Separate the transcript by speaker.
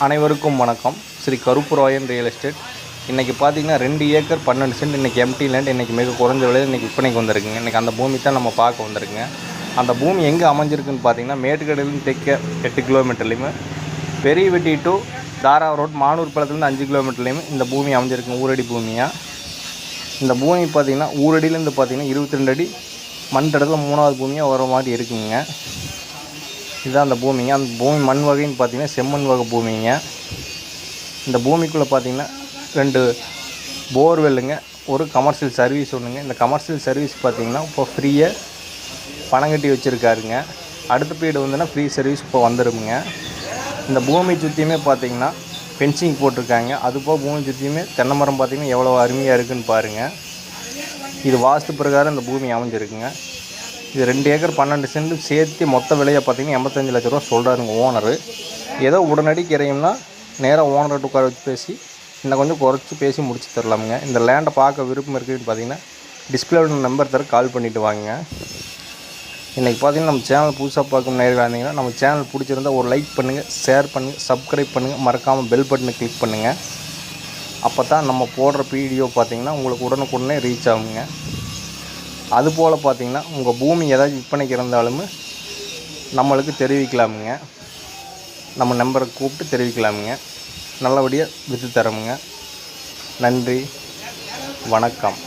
Speaker 1: அனைவருக்கும் வணக்கம். Shri Karuppurayan real estate. இன்றைக்கி பார்த்தீங்கன்னா 2 ஏக்கர் 12 சென்ட் இன்றைக்கி எம்டி லேண்ட் இன்றைக்கி மிக குறைஞ்ச விலையில் இன்றைக்கி விற்பனைக்கு வந்திருக்குங்க. இன்றைக்கி அந்த பூமி தான் நம்ம பார்க்க வந்திருக்குங்க. அந்த பூமி எங்கே அமைஞ்சிருக்குன்னு பார்த்தீங்கன்னா மேட்டுக்கடையிலேருந்து தெற்க 8 கிலோமீட்டர்லேயுமே, பெரியவெட்டி டு தாரா ரோட் மானூர் பாலத்துலேருந்து 5 கிலோமீட்டர்லேயுமே இந்த பூமி அமைஞ்சிருக்குங்க. ஊரடி பூமியாக இந்த பூமி பார்த்திங்கன்னா ஊரடியிலேருந்து பார்த்திங்கன்னா 22 அடி மண் தடத்தில் 3வது பூமியாக வர மாதிரி இருக்குங்க. இதுதான் அந்த பூமிங்க. அந்த பூமி மண் வகைன்னு பார்த்திங்கன்னா செம்மண் வகை பூமிங்க. இந்த பூமிக்குள்ளே பார்த்திங்கன்னா 2 போர்வெல்லுங்க, ஒரு கமர்ஷியல் சர்வீஸ் ஒன்றுங்க. இந்த கமர்ஷியல் சர்வீஸ் பார்த்திங்கன்னா இப்போ ஃப்ரீயாக பணம் கட்டி வச்சுருக்காருங்க. அடுத்த பீரியட் வந்துன்னா ஃப்ரீ சர்வீஸ் இப்போ வந்துடுங்க. இந்த பூமி சுற்றியுமே பார்த்திங்கன்னா ஃபென்சிங் போட்டிருக்காங்க. அதுபோக பூமி சுற்றியுமே தென்னை மரம் பார்த்திங்கன்னா எவ்வளோ அருமையாக இருக்குதுன்னு பாருங்கள். இது வாஸ்து பிரகாரம் இந்த பூமி அமைஞ்சிருக்குங்க. இது 2 ஏக்கர் 12 சென்ட் சேர்த்து மொத்த விலையை பார்த்திங்கன்னா 85 லட்ச ரூபா சொல்கிறாருங்க ஓனரு. ஏதோ உடனடி கிடைக்கும்னா நேராக ஓனர்கிட்ட உட்கார வச்சு பேசி இன்னும் கொஞ்சம் குறைச்சி பேசி முடிச்சு தரலாமுங்க. இந்த லேண்டை பார்க்க விருப்பம் இருக்குதுன்னு பார்த்தீங்கன்னா டிஸ்பிளேயோட நம்பர் தர கால் பண்ணிவிட்டு வாங்க. இன்றைக்கி பார்த்திங்கன்னா நம்ம சேனல் புதுசாக பார்க்கும் நேரில் இருந்தீங்கன்னா நம்ம சேனல் பிடிச்சிருந்தா ஒரு லைக் பண்ணுங்கள், ஷேர் பண்ணுங்கள், சப்ஸ்கிரைப் பண்ணுங்கள், மறக்காமல் பெல் பட்டனை கிளிக் பண்ணுங்கள். அப்போ தான் நம்ம போடுற வீடியோ பார்த்திங்கன்னா உங்களுக்கு உடனுக்குடனே ரீச் ஆகுங்க. அதுபோல் பார்த்திங்கன்னா உங்கள் பூமி ஏதாச்சும் விற்பனைக்கு இருந்தாலுமே நம்மளுக்கு தெரிவிக்கலாமுங்க. நம்ம நம்பரை கூப்பிட்டு தெரிவிக்கலாமுங்க. நல்லபடியாக விற்று தரோமுங்க. நன்றி, வணக்கம்.